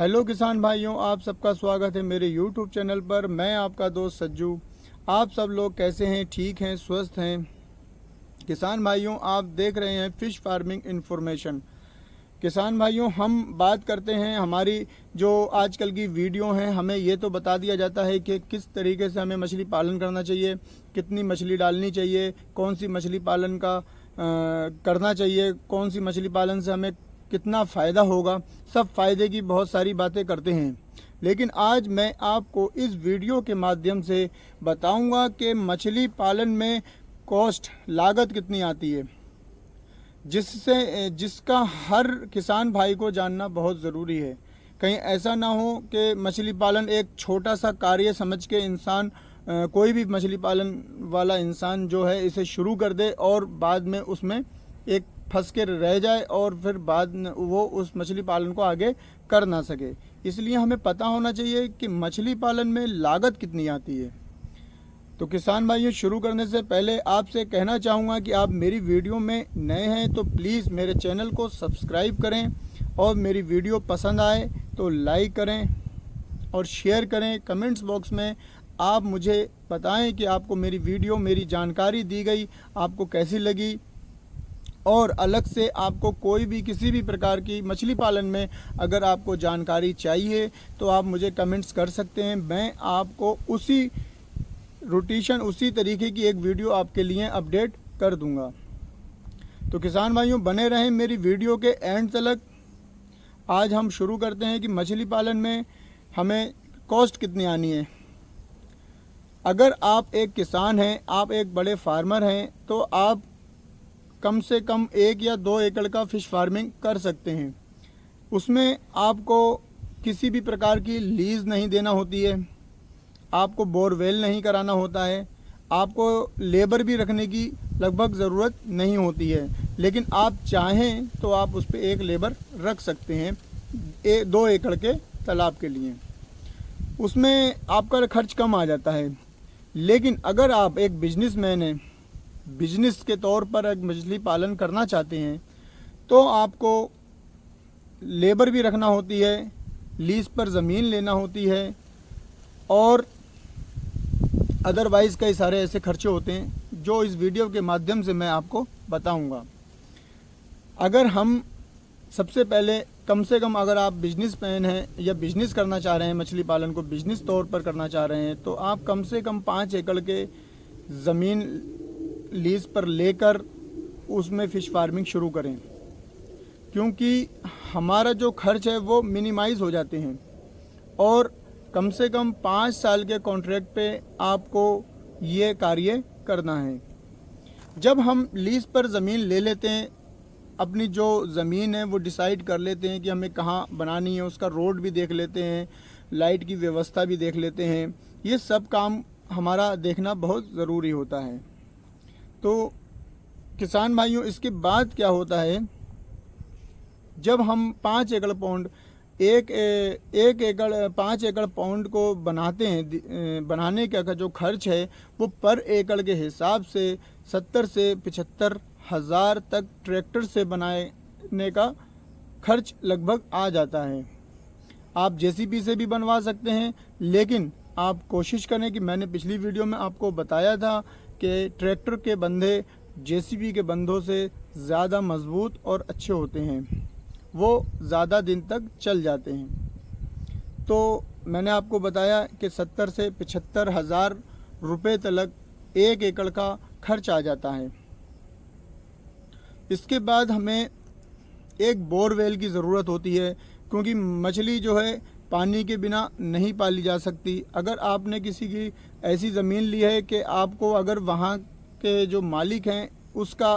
Hello किसान भाइयों, आप सबका स्वागत है मेरे यूट्यूब चैनल पर। मैं आपका दोस्त सज्जू। आप सब लोग कैसे हैं? ठीक हैं, स्वस्थ हैं? किसान भाइयों, आप देख रहे हैं फ़िश फार्मिंग इन्फॉर्मेशन। किसान भाइयों, हम बात करते हैं हमारी जो आजकल की वीडियो हैं, हमें ये तो बता दिया जाता है कि किस तरीके से हमें मछली पालन करना चाहिए, कितनी मछली डालनी चाहिए, कौन सी मछली पालन का करना चाहिए, कौन सी मछली पालन से हमें कितना फ़ायदा होगा। सब फ़ायदे की बहुत सारी बातें करते हैं, लेकिन आज मैं आपको इस वीडियो के माध्यम से बताऊंगा कि मछली पालन में कॉस्ट लागत कितनी आती है, जिसका हर किसान भाई को जानना बहुत ज़रूरी है। कहीं ऐसा ना हो कि मछली पालन एक छोटा सा कार्य समझ के इंसान कोई भी मछली पालन वाला इंसान जो है इसे शुरू कर दे और बाद में उसमें एक फंस के रह जाए और फिर बाद में वो उस मछली पालन को आगे कर ना सके। इसलिए हमें पता होना चाहिए कि मछली पालन में लागत कितनी आती है। तो किसान भाइयों, शुरू करने से पहले आपसे कहना चाहूँगा कि आप मेरी वीडियो में नए हैं तो प्लीज़ मेरे चैनल को सब्सक्राइब करें और मेरी वीडियो पसंद आए तो लाइक करें और शेयर करें। कमेंट्स बॉक्स में आप मुझे बताएं कि आपको मेरी वीडियो, मेरी जानकारी दी गई, आपको कैसी लगी। और अलग से आपको कोई भी किसी भी प्रकार की मछली पालन में अगर आपको जानकारी चाहिए तो आप मुझे कमेंट्स कर सकते हैं। मैं आपको उसी उसी तरीके की एक वीडियो आपके लिए अपडेट कर दूंगा। तो किसान भाइयों, बने रहें मेरी वीडियो के एंड तक। आज हम शुरू करते हैं कि मछली पालन में हमें कॉस्ट कितनी आनी है। अगर आप एक किसान हैं, आप एक बड़े फार्मर हैं, तो आप कम से कम 1 या 2 एकड़ का फ़िश फार्मिंग कर सकते हैं। उसमें आपको किसी भी प्रकार की लीज़ नहीं देना होती है, आपको बोरवेल नहीं कराना होता है, आपको लेबर भी रखने की लगभग ज़रूरत नहीं होती है। लेकिन आप चाहें तो आप उस पर एक लेबर रख सकते हैं 2 एकड़ के तालाब के लिए। उसमें आपका खर्च कम आ जाता है। लेकिन अगर आप एक बिजनेसमैन हैं, बिजनेस के तौर पर एक मछली पालन करना चाहते हैं, तो आपको लेबर भी रखना होती है, लीज़ पर ज़मीन लेना होती है और अदरवाइज़ कई सारे ऐसे खर्चे होते हैं जो इस वीडियो के माध्यम से मैं आपको बताऊंगा। अगर हम सबसे पहले कम से कम, अगर आप बिजनेसमैन हैं या बिज़नेस करना चाह रहे हैं, मछली पालन को बिज़नेस तौर पर करना चाह रहे हैं, तो आप कम से कम 5 एकड़ के ज़मीन लीज़ पर लेकर उसमें फ़िश फार्मिंग शुरू करें, क्योंकि हमारा जो खर्च है वो मिनिमाइज़ हो जाते हैं। और कम से कम 5 साल के कॉन्ट्रैक्ट पे आपको ये कार्य करना है। जब हम लीज़ पर ज़मीन ले लेते हैं, अपनी जो ज़मीन है वो डिसाइड कर लेते हैं कि हमें कहाँ बनानी है, उसका रोड भी देख लेते हैं, लाइट की व्यवस्था भी देख लेते हैं। ये सब काम हमारा देखना बहुत ज़रूरी होता है। तो किसान भाइयों, इसके बाद क्या होता है, जब हम 5 एकड़ पौंड 5 एकड़ पौंड को बनाते हैं, बनाने का जो खर्च है वो पर एकड़ के हिसाब से 70 से 75 हज़ार तक ट्रैक्टर से बनाने का खर्च लगभग आ जाता है। आप जेसीबी से भी बनवा सकते हैं, लेकिन आप कोशिश करें कि मैंने पिछली वीडियो में आपको बताया था कि ट्रैक्टर के बंधे जेसीबी के बंधों से ज़्यादा मजबूत और अच्छे होते हैं, वो ज़्यादा दिन तक चल जाते हैं। तो मैंने आपको बताया कि 70 से 75 हज़ार रुपये तक 1 एकड़ का खर्च आ जाता है। इसके बाद हमें एक बोरवेल की ज़रूरत होती है, क्योंकि मछली जो है पानी के बिना नहीं पाली जा सकती। अगर आपने किसी की ऐसी ज़मीन ली है कि आपको, अगर वहाँ के जो मालिक हैं उसका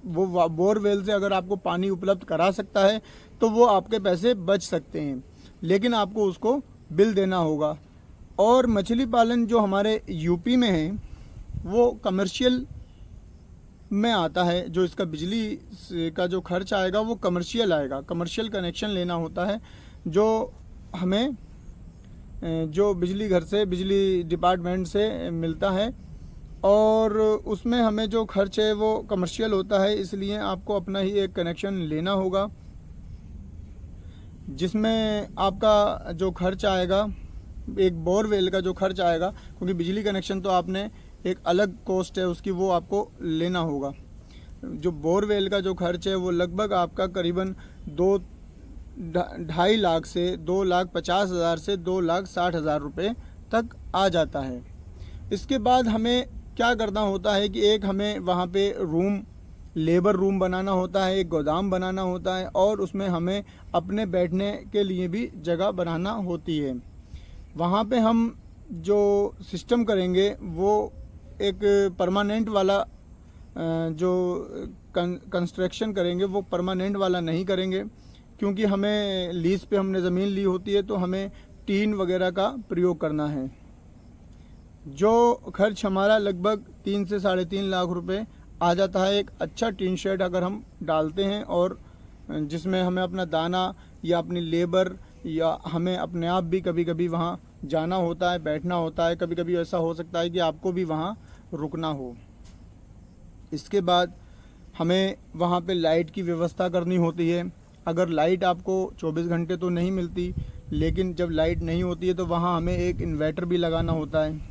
वो बोरवेल से अगर आपको पानी उपलब्ध करा सकता है तो वो आपके पैसे बच सकते हैं, लेकिन आपको उसको बिल देना होगा। और मछली पालन जो हमारे यूपी में है वो कमर्शियल में आता है। जो इसका बिजली का जो खर्च आएगा वो कमर्शियल आएगा, कमर्शियल कनेक्शन लेना होता है, जो हमें जो बिजली घर से, बिजली डिपार्टमेंट से मिलता है, और उसमें हमें जो खर्च है वो कमर्शियल होता है। इसलिए आपको अपना ही एक कनेक्शन लेना होगा। जिसमें आपका जो खर्च आएगा, एक बोरवेल का जो खर्च आएगा, क्योंकि बिजली कनेक्शन तो आपने एक अलग कॉस्ट है उसकी, वो आपको लेना होगा। जो बोरवेल का जो खर्च है वो लगभग आपका करीबन 2-2.5 लाख से 2,50,000 से 2,60,000 रुपये तक आ जाता है। इसके बाद हमें क्या करना होता है कि एक हमें वहाँ पे लेबर रूम बनाना होता है, एक गोदाम बनाना होता है, और उसमें हमें अपने बैठने के लिए भी जगह बनाना होती है। वहाँ पे हम जो सिस्टम करेंगे वो एक परमानेंट वाला जो कंस्ट्रक्शन करेंगे वो परमानेंट वाला नहीं करेंगे, क्योंकि हमें लीज पे हमने ज़मीन ली होती है तो हमें टीन वगैरह का प्रयोग करना है। जो खर्च हमारा लगभग 3 से 3.5 लाख रुपए आ जाता है एक अच्छा टीन शेड अगर हम डालते हैं, और जिसमें हमें अपना दाना या अपनी लेबर या हमें अपने आप भी कभी कभी वहाँ जाना होता है, बैठना होता है। कभी कभी ऐसा हो सकता है कि आपको भी वहाँ रुकना हो। इसके बाद हमें वहाँ पे लाइट की व्यवस्था करनी होती है। अगर लाइट आपको 24 घंटे तो नहीं मिलती, लेकिन जब लाइट नहीं होती है तो वहाँ हमें एक इन्वर्टर भी लगाना होता है,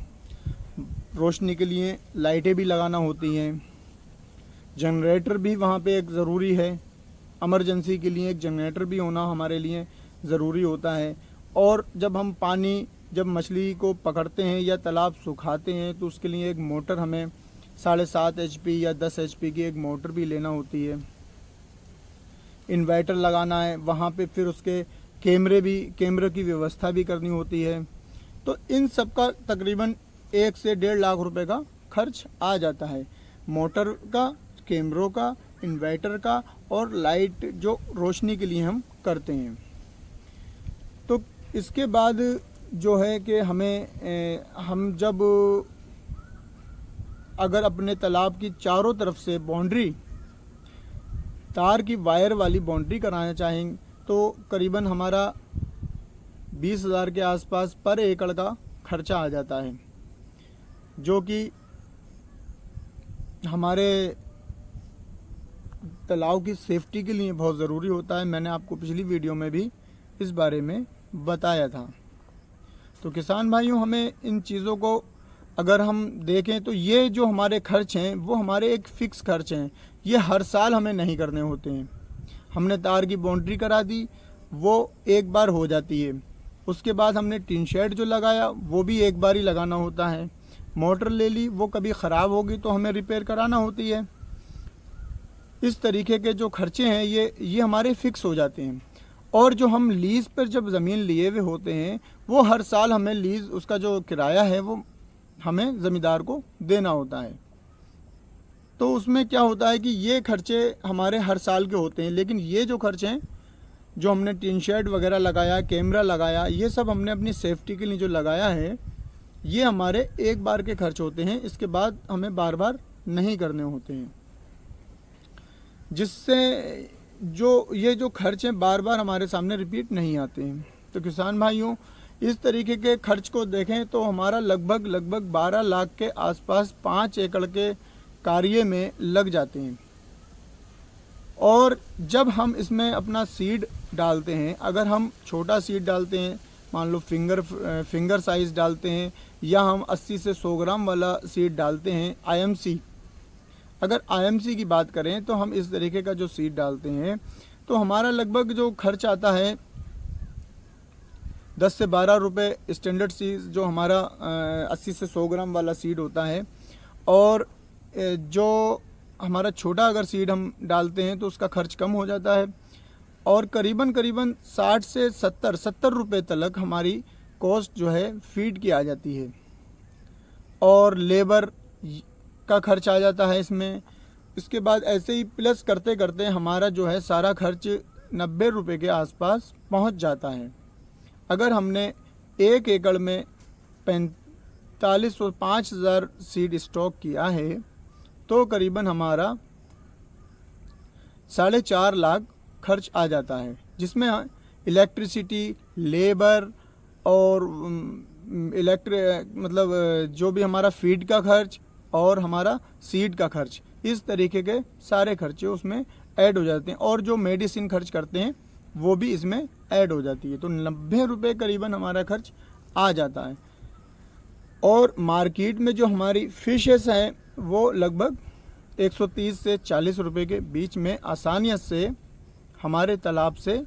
रोशनी के लिए लाइटें भी लगाना होती हैं। जनरेटर भी वहाँ पे एक ज़रूरी है, इमरजेंसी के लिए एक जनरेटर भी होना हमारे लिए ज़रूरी होता है। और जब मछली को पकड़ते हैं या तालाब सुखाते हैं तो उसके लिए एक मोटर हमें 7.5 HP या 10 HP की एक मोटर भी लेना होती है। इन्वर्टर लगाना है वहाँ पे, फिर उसके कैमरे की व्यवस्था भी करनी होती है। तो इन सब का तकरीबन 1 से 1.5 लाख रुपए का खर्च आ जाता है, मोटर का, कैमरों का, इन्वर्टर का और लाइट जो रोशनी के लिए हम करते हैं। तो इसके बाद जो है कि हम जब अगर अपने तालाब की चारों तरफ से बाउंड्री, तार की वायर वाली बाउंड्री कराना चाहेंगे तो करीबन हमारा 20,000 के आसपास पर एकड़ का खर्चा आ जाता है, जो कि हमारे तालाब की सेफ्टी के लिए बहुत ज़रूरी होता है। मैंने आपको पिछली वीडियो में भी इस बारे में बताया था। तो किसान भाइयों, हमें इन चीज़ों को अगर हम देखें तो ये जो हमारे खर्च हैं वो हमारे एक फ़िक्स खर्च हैं, ये हर साल हमें नहीं करने होते हैं। हमने तार की बाउंड्री करा दी, वो एक बार हो जाती है। उसके बाद हमने टीन शेड जो लगाया वो भी एक बार ही लगाना होता है। मोटर ले ली, वो कभी ख़राब होगी तो हमें रिपेयर कराना होती है। इस तरीके के जो खर्चे हैं ये हमारे फ़िक्स हो जाते हैं। और जो हम लीज़ पर जब ज़मीन लिए हुए होते हैं वो हर साल हमें लीज़, उसका जो किराया है वो हमें ज़मींदार को देना होता है। तो उसमें क्या होता है कि ये खर्चे हमारे हर साल के होते हैं, लेकिन ये जो खर्चे हैं जो हमने टीन शेड वगैरह लगाया, कैमरा लगाया, ये सब हमने अपनी सेफ्टी के लिए जो लगाया है ये हमारे एक बार के खर्च होते हैं। इसके बाद हमें बार बार नहीं करने होते हैं, जिससे ये जो खर्च हैं बार बार हमारे सामने रिपीट नहीं आते हैं। तो किसान भाइयों, इस तरीके के खर्च को देखें तो हमारा लगभग 12 लाख के आसपास 5 एकड़ के कार्य में लग जाते हैं। और जब हम इसमें अपना सीड डालते हैं, अगर हम छोटा सीड डालते हैं, मान लो फिंगर साइज़ डालते हैं, या हम 80 से 100 ग्राम वाला सीड डालते हैं IMC, अगर IMC की बात करें तो हम इस तरीके का जो सीड डालते हैं तो हमारा लगभग जो खर्च आता है 10 से 12 रुपये स्टैंडर्ड सीड, जो हमारा 80 से 100 ग्राम वाला सीड होता है। और जो हमारा छोटा अगर सीड हम डालते हैं तो उसका खर्च कम हो जाता है, और करीबन 60 से 70 रुपये तक हमारी कॉस्ट जो है फीड की आ जाती है। और लेबर का खर्च आ जाता है इसमें। इसके बाद ऐसे ही प्लस करते करते हमारा जो है सारा खर्च 90 रुपये के आसपास पहुंच जाता है। अगर हमने 1 एकड़ में 45 और 5,000 सीड स्टॉक किया है तो करीबन हमारा 4.5 लाख खर्च आ जाता है, जिसमें इलेक्ट्रिसिटी, लेबर और जो भी हमारा फीड का खर्च और हमारा सीड का खर्च, इस तरीके के सारे खर्चे उसमें ऐड हो जाते हैं। और जो मेडिसिन खर्च करते हैं वो भी इसमें ऐड हो जाती है। तो 90 रुपये करीबन हमारा खर्च आ जाता है। और मार्केट में जो हमारी फ़िशेस हैं वो लगभग 130 से 40 रुपये के बीच में आसानियत से हमारे तालाब से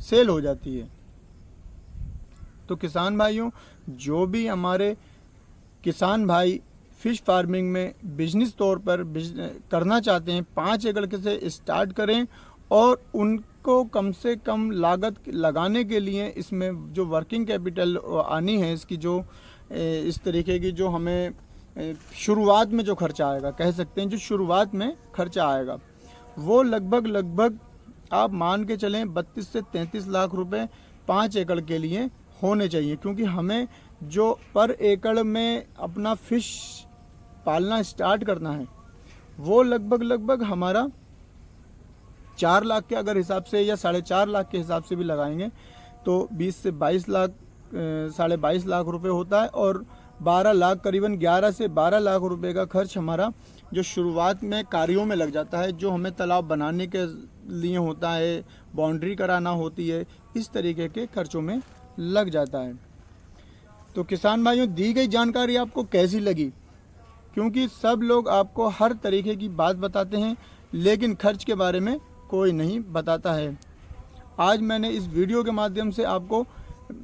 सेल हो जाती है। तो किसान भाइयों, जो भी हमारे किसान भाई फ़िश फार्मिंग में बिजनेस तौर पर करना चाहते हैं, 5 एकड़ के से स्टार्ट करें और उनको कम से कम लागत लगाने के लिए इसमें जो वर्किंग कैपिटल आनी है, इसकी जो इस तरीके की जो हमें शुरुआत में जो खर्चा आएगा, कह सकते हैं जो शुरुआत में खर्चा आएगा, वो लगभग आप मान के चलें 32 से 33 लाख रुपए 5 एकड़ के लिए होने चाहिए। क्योंकि हमें जो पर एकड़ में अपना फ़िश पालना स्टार्ट करना है वो लगभग हमारा 4 लाख के अगर हिसाब से या 4.5 लाख के हिसाब से भी लगाएंगे तो 20 से 22 लाख 22.5 लाख रुपए होता है। और 12 लाख करीबन 11 से 12 लाख रुपए का खर्च हमारा जो शुरुआत में कार्यों में लग जाता है, जो हमें तालाब बनाने के लिए होता है, बाउंड्री कराना होती है, इस तरीके के खर्चों में लग जाता है। तो किसान भाइयों, दी गई जानकारी आपको कैसी लगी? क्योंकि सब लोग आपको हर तरीके की बात बताते हैं लेकिन खर्च के बारे में कोई नहीं बताता है। आज मैंने इस वीडियो के माध्यम से आपको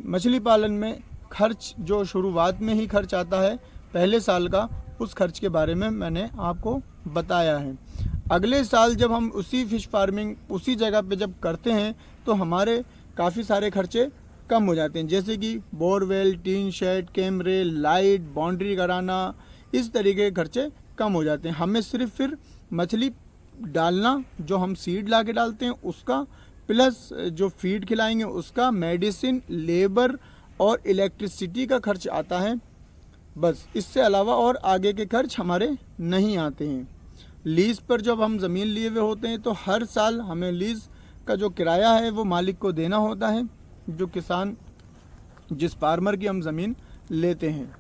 मछली पालन में खर्च जो शुरुआत में ही खर्च आता है पहले साल का, उस खर्च के बारे में मैंने आपको बताया है। अगले साल जब हम उसी फ़िश फार्मिंग उसी जगह पे जब करते हैं तो हमारे काफ़ी सारे खर्चे कम हो जाते हैं, जैसे कि बोरवेल, टीन शेड, कैमरे, लाइट, बाउंड्री कराना, इस तरीके के खर्चे कम हो जाते हैं। हमें सिर्फ फिर मछली डालना, जो हम सीड ला के डालते हैं उसका, प्लस जो फीड खिलाएंगे उसका, मेडिसिन, लेबर और इलेक्ट्रिसिटी का खर्च आता है, बस। इससे अलावा और आगे के खर्च हमारे नहीं आते हैं। लीज़ पर जब हम ज़मीन लिए हुए होते हैं तो हर साल हमें लीज़ का जो किराया है वो मालिक को देना होता है, जो किसान जिस फार्मर की हम ज़मीन लेते हैं।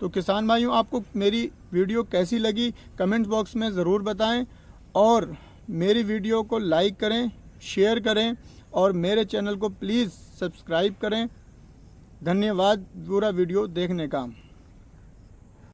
तो किसान भाइयों, आपको मेरी वीडियो कैसी लगी कमेंट बॉक्स में ज़रूर बताएं और मेरी वीडियो को लाइक करें, शेयर करें और मेरे चैनल को प्लीज़ सब्सक्राइब करें। धन्यवाद पूरा वीडियो देखने का।